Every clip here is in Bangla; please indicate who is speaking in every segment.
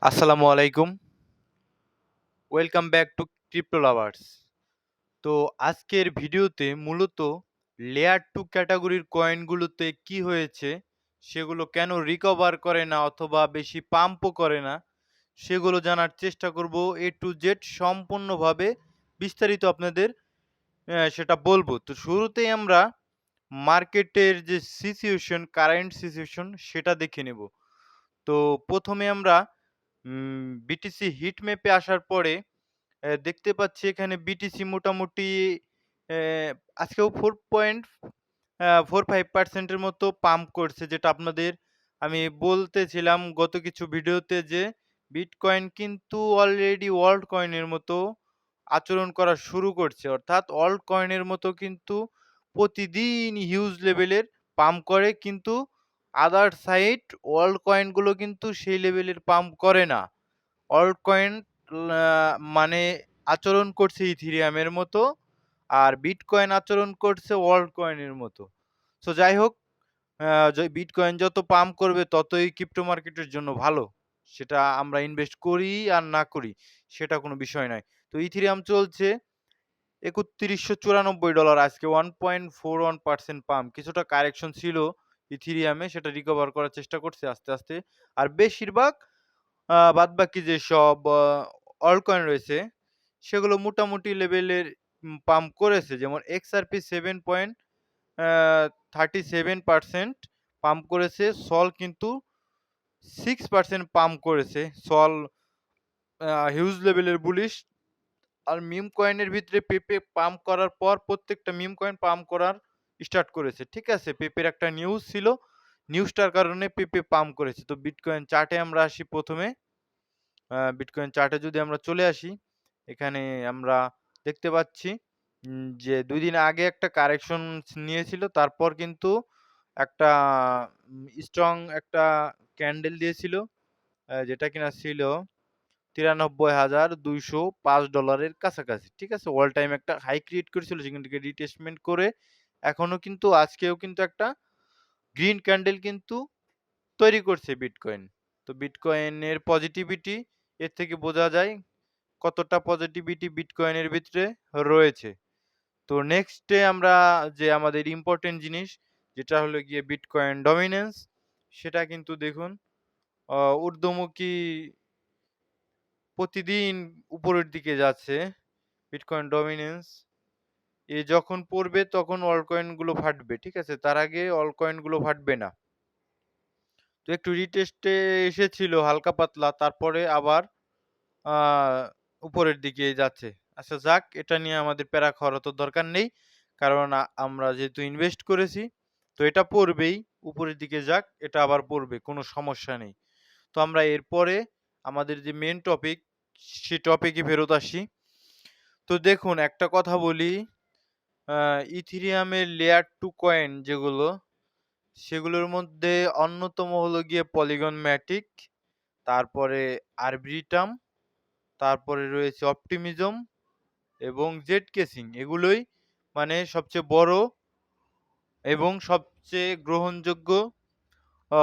Speaker 1: আসসালামু আলাইকুম। Welcome back to crypto lovers. তো আজকের ভিডিওতে মূলত লেয়ার 2 ক্যাটাগরির কয়েনগুলোতে কি হয়েছে, সেগুলো কেন রিকভার করে না অথবা বেশি পাম্পও করে না, সেগুলো জানার চেষ্টা করব। এ টু জেড সম্পূর্ণভাবে বিস্তারিত আপনাদের সেটা বলবো। তো শুরুতেই আমরা মার্কেটের যে সিচুয়েশন, কারেন্ট সিচুয়েশন সেটা দেখে নেব। তো ১ম এ আমরা বিটিসি হিট ম্যাপে আসার পরে দেখতে পাচ্ছি এখানে বিটিসি মোটামুটি অ্যা আজকেও 4.45% এর মতো পাম্প করছে, যেটা আপনাদের আমি বলতেছিলাম গত কিছু ভিডিওতে যে বিটকয়েন কিন্তু অলরেডি ওয়ার্ল্ড কয়েনের মতো আচরণ করা শুরু করছে। অর্থাৎ অল্ট কয়েনের মতো কিন্তু প্রতিদিন হিউজ লেভেলের পাম্প করে, কিন্তু আদার সাইড ওয়ার্ল্ড কয়েনগুলো কিন্তু সেই লেভেলের পাম্প করে না। অল্ট কয়েন লা মানে আচরণ করছে ইথেরিয়ামের মতো, আর বিটকয়েন আচরণ করছে ওয়ার্ল্ড কয়েনের মতো। সো যাই হোক, বিটকয়েন যত পাম্প করবে ততই ক্রিপ্টো মার্কেটের জন্য ভালো। সেটা আমরা ইনভেস্ট করি আর না করি সেটা কোনো বিষয় নয়। তো ইথেরিয়াম চলছে $৩১৪৪ আজকে 1.41% পাম্প। কিছুটা কারেকশন ছিল ইথেরিয়ামে, সেটা রিকভার করার চেষ্টা করছে আস্তে, আস্তে। আর বেশিরভাগ বাদবাকি যেসব অল্ট কয়েন রয়েছে সেগুলো মোটামুটি লেভেলের পাম্প করেছে। যেমন XRP 7.37% পাম্প করেছে। সল কিন্তু 6% পাম্প করেছে। সল হিউজ লেভেলের বুলিশ। আর মিম কয়েনের ভিতরে পেপে পাম্প করার পর প্রত্যেকটা মিম কয়েন পাম্প করার স্টার্ট করেছে। ঠিক আছে? পেপের একটা নিউজ ছিল। নিউজটার কারণে পেপে পাম্প করেছে। তো বিটকয়েন চার্টে আমরা আসি ১ম এ। বিটকয়েন চার্টে যদি আমরা চলে আসি, এখানে আমরা দেখতে পাচ্ছি যে ২ দিন আগে একটা কারেকশন নিয়েছিল। তারপর কিন্তু একটা স্ট্রং একটা ক্যান্ডেল দিয়েছিল। যেটা কিনা ছিল $৯৩,২০৫ এর কাছাকাছি। ঠিক আছে? অল টাইম একটা হাই ক্রিয়েট করেছিল, সেখান থেকে রিটেস্টমেন্ট করে এখনো কিন্তু আজকেও কিন্তু একটা গ্রিন ক্যান্ডেল কিন্তু তৈরি করছে বিটকয়েন। তো বিটকয়েনের পজিটিভিটি এর থেকে বোঝা যায় কতটা পজিটিভিটি বিটকয়েনের ভিতরে রয়েছে। তো নেক্সট ডে আমরা যে আমাদের ইম্পোর্টেন্ট জিনিস, যেটা হলো গিয়ে বিটকয়েন ডমিন্যান্স, সেটা কিন্তু দেখুন ঊর্ধ্বমুখী প্রতিদিন উপরের দিকে যাচ্ছে। বিটকয়েন ডমিন্যান্স যখন পড়বে তখন অল্ট কয়েন গুলো ফাটবে। ঠিক আছে? তার আগে অল্ট কয়েন গুলো ফাটবে না। তো একটু রিটেস্টে এসেছিল হালকা পাতলা, তারপরে আবার আ উপরের দিকে যাচ্ছে। আচ্ছা যাক, এটা নিয়ে আমাদের প্যারা খাওয়ার অত দরকার নেই। কারণ আমরা যেহেতু ইনভেস্ট করেছি, তো এটা পড়বেই। উপরের দিকে যাক, এটা আবার পড়বে। কোনো সমস্যা নেই। তো আমরা এরপরে আমাদের যে মেইন টপিক, সে টপিকে ফেরত আসি। তো দেখুন একটা কথা বলি, আ ইথেরিয়ামের লেয়ার 2 কয়েন যেগুলো, সেগুলোর মধ্যে অন্যতম হলো গিয়ে পলিগন ম্যাটিক, তারপরে আরবিটাম, তারপরে রয়েছে অপটিমিজম এবং জেড কেসিং। এগুলোই মানে সবচেয়ে বড় এবং সবচেয়ে গ্রহণযোগ্য আ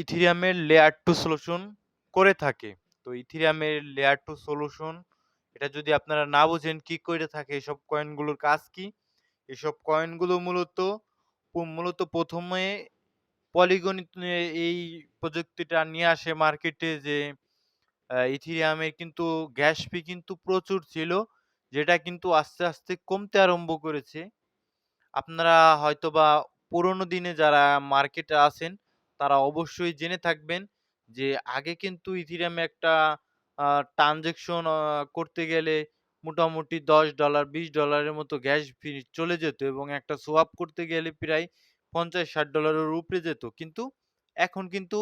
Speaker 1: ইথেরিয়ামের লেয়ার 2 সলিউশন করে থাকে। তো ইথেরিয়ামের লেয়ার 2 সলিউশন, এটা যদি আপনারা না বুঝেন কি করে থাকে, এসব কয়েনগুলোর কাজ কি? এসব কয়েনগুলো মূলত ১ম এ পলিগন এই প্রযুক্তিটা নিয়ে আসে মার্কেটে, যে ইথেরিয়ামের কিন্তু গ্যাস ফি কিন্তু প্রচুর ছিল, যেটা কিন্তু আস্তে, আস্তে কমতে আরম্ভ করেছে। আপনারা হয়তোবা পুরোনো দিনে যারা মার্কেটে আছেন, তারা অবশ্যই জেনে থাকবেন যে আগে কিন্তু ইথেরিয়ামে একটা ট্রান্সেকশন করতে গেলে মোটামুটি $10, $20 মতো গ্যাস ফি চলে যেত, এবং একটা সোয়াপ করতে গেলে প্রায় $50-60 এর উপরে যেত। কিন্তু এখন কিন্তু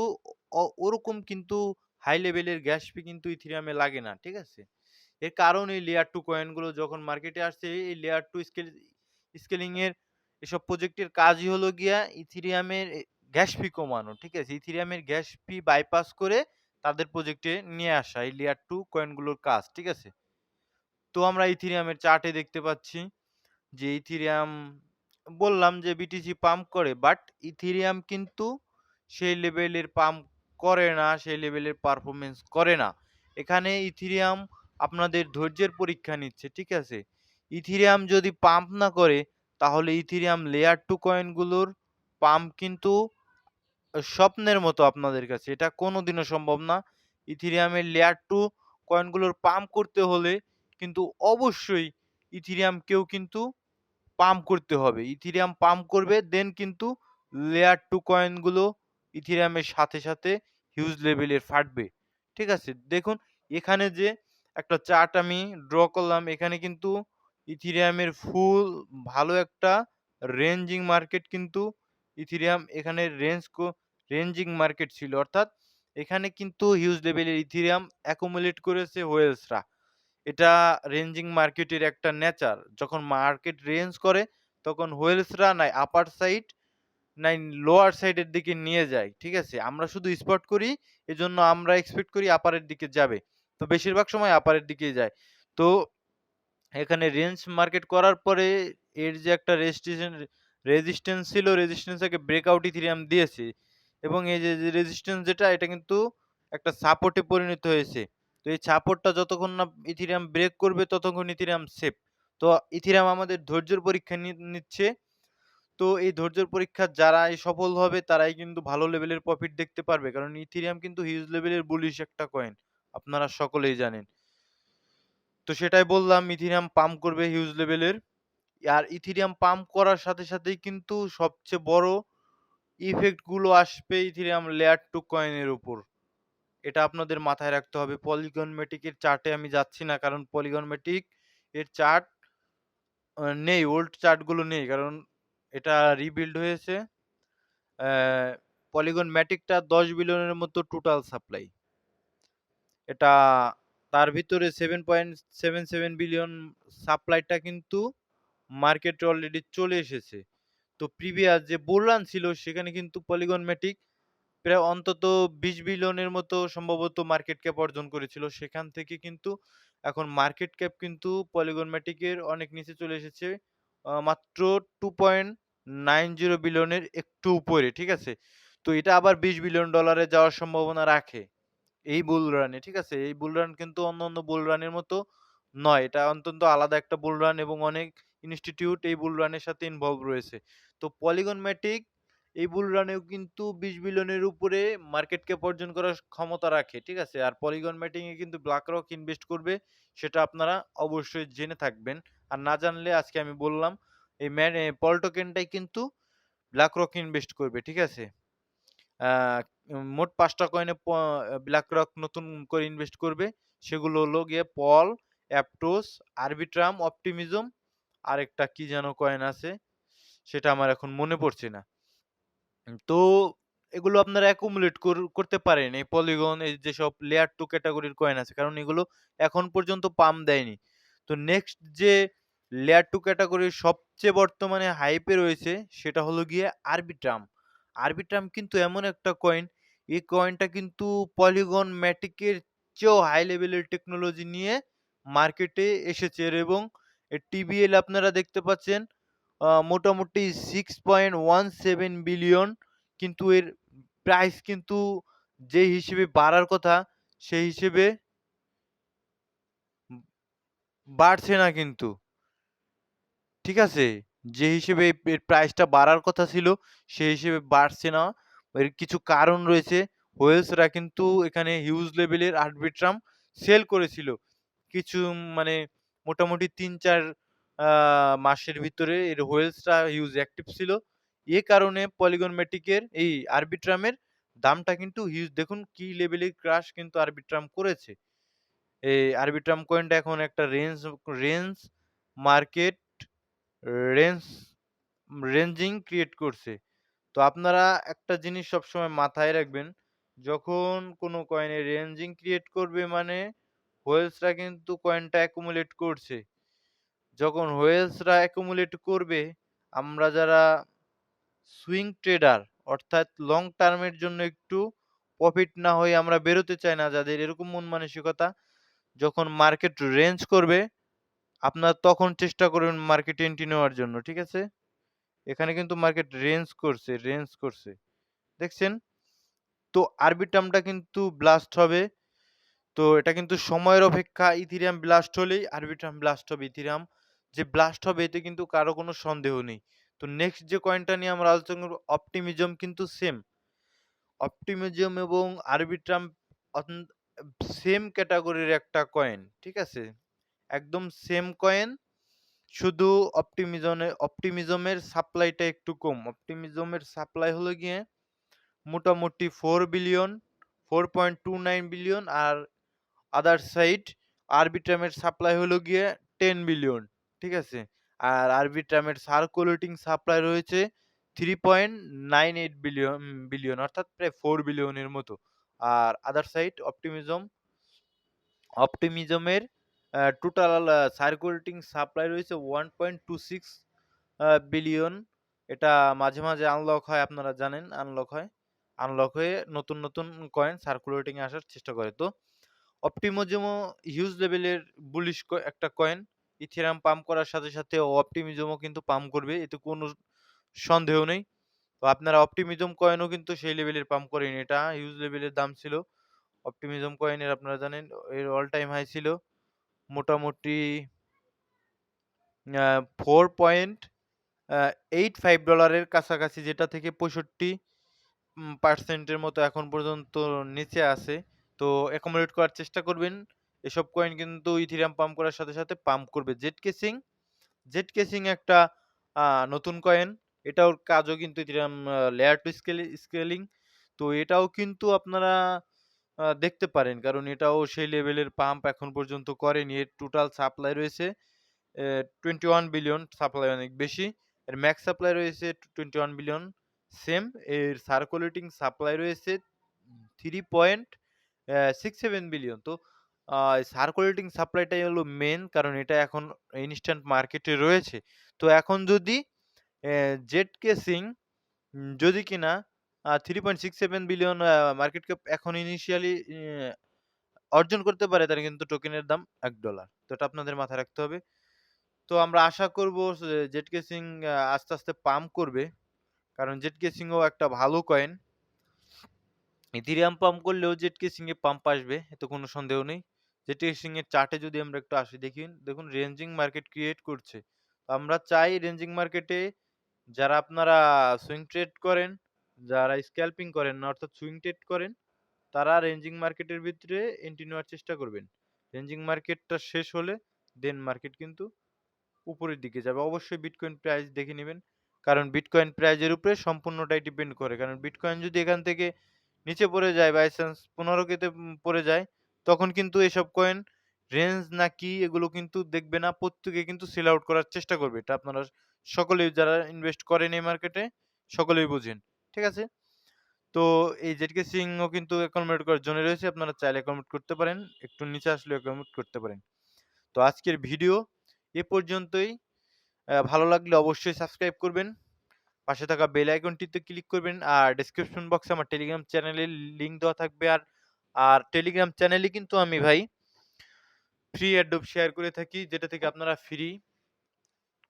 Speaker 1: ওরকম কিন্তু হাই লেভেলের গ্যাস ফি কিন্তু ইথেরিয়ামে লাগে না। ঠিক আছে? এর কারণ এই লেয়ার 2 কয়েনগুলো যখন মার্কেটে আসছে, এই লেয়ার 2 স্কেলিং এর এসব প্রজেক্টের কাজই হলো গিয়া ইথেরিয়ামের গ্যাস ফি কমানো। ঠিক আছে? ইথেরিয়ামের গ্যাস ফি বাইপাস করে তাদের প্রজেক্টে নিয়ে আসা এই লেয়ার 2 কয়েনগুলোর কাজ। ঠিক আছে? তো আমরা ইথেরিয়ামের চার্টে দেখতে পাচ্ছি যে ইথেরিয়াম, বললাম যে বিটিসি পাম্প করে, বাট ইথেরিয়াম কিন্তু সেই লেভেলের পাম্প করে না, সেই লেভেলের পারফরম্যান্স করে না। এখানে ইথেরিয়াম আপনাদের ধৈর্যের পরীক্ষা নিচ্ছে, ঠিক আছে? ইথেরিয়াম যদি পাম্প না করে তাহলে ইথেরিয়াম লেয়ার 2 কয়েনগুলোর পাম্প কিন্তু স্বপ্নের মতো আপনাদের কাছে। এটা কোনোদিনও সম্ভব না। ইথেরিয়ামের লেয়ার 2 কয়েনগুলোর পাম্প করতে হলে কিন্তু অবশ্যই ইথেরিয়ামকেও কিন্তু পাম্প করতে হবে। ইথেরিয়াম পাম্প করবে দেন কিন্তু লেয়ার 2 কয়েনগুলো ইথেরিয়ামের সাথে, সাথে হিউজ লেভেলের ফাটবে। ঠিক আছে? দেখুন এখানে যে একটা চার্ট আমি ড্র করলাম এখানে কিন্তু ইথেরিয়ামের ফুল ভালো একটা রেঞ্জিং মার্কেট কিন্তু ইথেরিয়াম এখানে রেঞ্জিং মার্কেট ছিল। অর্থাৎ এখানে কিন্তু হিউজ লেভেলের ইথেরিয়াম অ্যাকুমুলেট করেছে হোয়েলসরা। এটা রেঞ্জিং মার্কেটের একটা নেচার। যখন মার্কেট রেঞ্জ করে তখন হোয়েলসরা নাই আপার সাইড নাই লোয়ার সাইডের দিকে নিয়ে যায়। ঠিক আছে? আমরা শুধু স্পট করি এজন্য আমরা এক্সপেক্ট করি আপারের দিকে যাবে। তো বেশিরভাগ সময় আপারের দিকেই যায়। তো এখানে রেঞ্জ মার্কেট করার পরে এর যে একটা রেজিস্ট্যান্স ছিল রেজিস্ট্যান্সটাকে ব্রেকআউট ইথেরিয়াম দিয়েছে। এবং এই যে রেজিস্ট্যান্স যেটা এটা কিন্তু একটা সাপোর্টে পরিণত হয়েছে। তো এই সাপোর্টটা যতক্ষণ না ইথেরিয়াম ব্রেক করবে ততক্ষণ ইথেরিয়াম সেফ। তো ইথেরিয়াম আমাদের ধৈর্যের পরীক্ষা নিচ্ছে। তো এই ধৈর্যের পরীক্ষা যারাই সফল হবে তারাই কিন্তু ভালো লেভেলের প্রফিট দেখতে পারবে। কারণ ইথেরিয়াম কিন্তু হিউজ লেভেলের বুলিশ একটা কয়েন। আপনারা সকলেই জানেন। তো সেটাই বললাম ইথেরিয়াম পাম্প করবে হিউজ লেভেলের। আর ইথেরিয়াম পাম্প করার সাথে সাথেই কিন্তু সবচেয়ে বড় ইফেক্ট গুলো আসবে ইথেরিয়াম লেয়ার 2 কয়েনের উপর। এটা আপনাদের মাথায় রাখতে হবে। পলিগন ম্যাটিক এর চার্টে আমি যাচ্ছি না কারণ পলিগন ম্যাটিক এর চার্ট নেই, ওল্ড চার্ট গুলো নেই। কারণ এটা রিবিল্ড হয়েছে। পলিগন ম্যাটিকটা 10 বিলিয়নের মতো টোটাল সাপ্লাই। এটা তার ভিতরে 7.77 বিলিয়ন সাপ্লাইটা কিন্তু মার্কেটে অলরেডি চলে এসেছে। তো প্রিভিয়াস যে বুল রান ছিল সেখানে কিন্তু পলিগন ম্যাটিক প্রায় অন্তত 20 বিলিয়নের মতো সম্ভবত মার্কেট ক্যাপ অর্জন করেছিল। সেখান থেকে কিন্তু এখন মার্কেট ক্যাপ কিন্তু পলিগন ম্যাটিকের অনেক নিচে চলে এসেছে। মাত্র 2.90 বিলিয়নের একটু উপরে। ঠিক আছে? তো এটা আবার 20 বিলিয়ন ডলারে যাওয়ার সম্ভাবনা রাখে। এই বুল রানে, ঠিক আছে? এই বুল রান কিন্তু অন্যান্য বুল রানের মতো নয়। এটা অত্যন্ত আলাদা একটা বুল রান এবং অনেক ইনস্টিটিউট এই বুল রানের সাথে ইনভলভ রয়েছে। তো পলিগন ম্যাটিক এই বুল রানেও কিন্তু 20 বিলিয়নের উপরে মার্কেট ক্যাপ অর্জন করার ক্ষমতা রাখে। ঠিক আছে? আর পলিগন ম্যাটিং এ কিন্তু BlackRock ইনভেস্ট করবে সেটা আপনারা অবশ্যই জেনে থাকবেন। আর না জানলে আজকে আমি বললাম এই পল টোকেনটাই কিন্তু BlackRock ইনভেস্ট করবে। ঠিক আছে? আ মোট ৫ টা কয়েনে BlackRock নতুন করে ইনভেস্ট করবে। সেগুলো হলো গিয়ে পল, অ্যাপটোস, আরবিট্রাম, অপটিমিজম আরেকটা কি যেন কয়েন আছে সেটা আমার এখন মনে পড়ছে না। তো এগুলো আপনারা accumulate করতে পারেন। এই পলিগন এই যেসব লেয়ার 2 ক্যাটেগরির কয়েন আছে। কারণ এগুলো এখন পর্যন্ত পাম্প দেয়নি। তো নেক্সট যে লেয়ার 2 ক্যাটেগরির সবচেয়ে বর্তমানে হাইপে রয়েছে সেটা হলো গিয়ে আরবিট্রাম। আরবিট্রাম কিন্তু এমন একটা কয়েন, এই কয়েনটা কিন্তু পলিগন ম্যাটিকের চেয়েও হাই লেভেলের টেকনোলজি নিয়ে মার্কেটে এসেছে এবং এর টিবিএল আপনারা দেখতে পাচ্ছেন মোটামুটি 6.17 বিলিয়ন কিন্তু এর প্রাইস কিন্তু যে হিসেবে বাড়ার কথা সেই হিসেবে বাড়ছে না কিন্তু। ঠিক আছে? যে হিসেবে এর প্রাইসটা বাড়ার কথা ছিল সেই হিসেবে বাড়ছে না। এর কিছু কারণ রয়েছে। হোয়েলসরা কিন্তু এখানে হিউজ লেভেলের আরবিট্রাম সেল করেছিল। কিছু মানে মোটামুটি ৩-৪ আ মাসের ভিতরে এর হোয়েলসটা হিউজ অ্যাক্টিভ ছিল। এ কারণে পলিগন ম্যাটিকের এই আরবিট্রামের দামটা কিন্তু হিউজ দেখুন কি লেভেলের ক্রাশ কিন্তু আরবিট্রাম করেছে। এই আরবিট্রাম কয়েনটা এখন একটা range market range ranging create করছে। তো আপনারা একটা জিনিস সবসময় মাথায় রাখবেন, যখন কোনো কয়েনে রেঞ্জিং ক্রিয়েট করবে মানে হোয়েলসরা কিন্তু কয়েনটা অ্যাকুমুলেট করছে। যখন হোয়েলসরা অ্যাকুমুলেট করবে, আমরা যারা সুইং ট্রেডার অর্থাৎ লং টার্মের জন্য একটু প্রফিট না হয়ে আমরা বেরোতে চাই না, যাদের এরকম মন মানসিকতা, যখন মার্কেট রেঞ্জ করবে আপনারা তখন চেষ্টা করবেন মার্কেটে এন্ট্রি নেওয়ার জন্য। ঠিক আছে? এখানে কিন্তু মার্কেট রেঞ্জ করছে। দেখছেন? তো আরবিট্রামটা কিন্তু ব্লাস্ট হবে। তো এটা কিন্তু সময়ের অপেক্ষা। ইথেরিয়াম ব্লাস্ট হলেই আরবিট্রাম ব্লাস্ট হবে। ইথেরিয়াম যে ব্লাস্ট হবে এতে কিন্তু কারো কোনো সন্দেহ নেই। তো নেক্সট যে কয়েনটা নিয়ে আমরা আলোচনা করব অপটিমিজম কিন্তু সেম। অপটিমিজম এবং আরবিট্রাম অন সেম ক্যাটেগরির একটা কয়েন। ঠিক আছে? একদম সেম কয়েন। শুধু অপটিমিজমের সাপ্লাইটা একটু কম। অপটিমিজমের সাপ্লাই হলো গিয়ে মোটামুটি 4 বিলিয়ন, 4.29 বিলিয়ন আর আদার সাইড আরবিট্রামের সাপ্লাই হলো গিয়ে 10 বিলিয়ন। ঠিক আছে? আর আরবিট্রামের সার্কুলেটিং সাপ্লাই রয়েছে 3.98 বিলিয়ন অর্থাৎ প্রায় 4 বিলিয়নের মতো। আর আদার সাইড অপটিমিজমের টোটাল সার্কুলেটিং সাপ্লাই রয়েছে 1.26 বিলিয়ন। এটা মাঝে, মাঝে আনলক হয় আপনারা জানেন আনলক হয়। আনলক হয়ে নতুন, নতুন কয়েন সার্কুলেটিং এ আসার চেষ্টা করে। তো অপটিমিজমও হিউজ লেভেলের বুলিশ একটা কয়েন। ইথেরিয়াম পাম্প করার সাথে, সাথে অপটিমিজমও কিন্তু পাম্প করবে। এতে কোনো সন্দেহ নেই। তো আপনারা অপটিমিজম কয়েনও কিন্তু সেই লেভেলের পাম্প করেন। এটা হিউজ লেভেলের দাম ছিল। অপটিমিজম কয়েনের আপনারা জানেন এর অল টাইম হাই ছিল মোটামুটি $4.85 কাছাকাছি, যেটা থেকে 65% এর মতো এখন পর্যন্ত নিচে আছে। তো অ্যাকোমোডেট করার চেষ্টা করবেন। এসব কয়েন কিন্তু ইথেরিয়াম পাম্প করার সাথে, সাথে পাম্প করবে। জেট কেসিং একটা নতুন কয়েন। এটার কাজও কিন্তু ইথেরিয়াম লেয়ার 2 স্কেলিং। তো এটাও কিন্তু আপনারা দেখতে পারেন। কারণ এটাও সেই লেভেলের পাম্প এখন পর্যন্ত করেনি। এর টোটাল সাপ্লাই রয়েছে 21 বিলিয়ন, সাপ্লাই অনেক বেশি। এর ম্যাক্স সাপ্লাই রয়েছে 21 বিলিয়ন সেম। এর সার্কুলেটিং সাপ্লাই রয়েছে 3.67 বিলিয়ন। তো সার্কুলেটিং সাপ্লাইটাই হলো মেইন, কারণ এটা এখন ইনস্ট্যান্ট মার্কেটে রয়েছে। তো এখন যদি জেট কেসিং যদি কিনা 3.67 বিলিয়ন মার্কেট ক্যাপ এখন ইনিশিয়ালি অর্জন করতে পারে, তাহলে কিন্তু টোকেনের দাম $1। তো এটা আপনাদের মাথায় রাখতে হবে। তো আমরা আশা করব জেট কেসিং আস্তে, আস্তে পাম্প করবে। কারণ জেট কেসিং ও একটা ভালো কয়েন। ইথেরিয়াম পাম্প করলেও জেট কেসিং এ পাম্প আসবে, এতে কোনো সন্দেহ নেই। জেট কেসিং এর চার্টে যদি আমরা একটু আসি দেখুন রেঞ্জিং মার্কেট ক্রিয়েট করছে। তো আমরা চাই রেঞ্জিং মার্কেটে যারা আপনারা সুইং ট্রেড করেন, যারা স্ক্যাল্পিং করেন না অর্থাৎ সুইং ট্রেড করেন, তারা রেঞ্জিং মার্কেটের ভিতরে এন্ট্রি নেওয়ার চেষ্টা করবেন। রেঞ্জিং মার্কেটটা শেষ হলে দেন মার্কেট কিন্তু উপরের দিকে যাবে। অবশ্যই বিটকয়েন প্রাইস দেখে নিবেন। কারণ বিটকয়েন প্রাইজের উপরে সম্পূর্ণটাই ডিপেন্ড করে। কারণ বিটকয়েন যদি এখান থেকে নিচে পড়ে যায় বাই চান্স 15K তে পড়ে যায়, তখন কিন্তু এসব কয়েন রেঞ্জ না কি এগুলো কিন্তু দেখবে না। প্রত্যেকে কিন্তু সেল আউট করার চেষ্টা করবে। এটা আপনারা সকলেই যারা ইনভেস্ট করেন এই মার্কেটে সকলেই বুঝেন। ঠিক আছে? তো এই জেডকে সিং ও কিন্তু অ্যাকোমোডেট করার জন্য রয়েছে। আপনারা চাইলে অ্যাকোমোডেট করতে পারেন। একটু নিচে আসলেও অ্যাকোমোডেট করতে পারেন। তো আজকের ভিডিও এ পর্যন্তই। ভালো লাগলে অবশ্যই সাবস্ক্রাইব করবেন। পাশে থাকা বেল আইকনটিতে ক্লিক করবেন। আর ডেসক্রিপশন বক্সে আমার টেলিগ্রাম চ্যানেলের লিংক দেওয়া থাকবে। আর টেলিগ্রাম চ্যানেলে কিন্তু আমি ভাই ফ্রি অ্যাডোব শেয়ার করে থাকি, যেটা থেকে আপনারা ফ্রি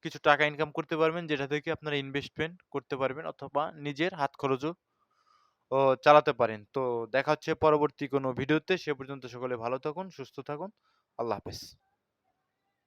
Speaker 1: কিছু টাকা ইনকাম করতে পারবেন, যেটা থেকে আপনারা ইনভেস্টমেন্ট করতে পারবেন অথবা নিজের হাত খরচও চালাতে পারেন। তো দেখা হচ্ছে পরবর্তী কোনো ভিডিওতে। সে পর্যন্ত সকলে ভালো থাকুন, সুস্থ থাকুন। আল্লাহ হাফেজ।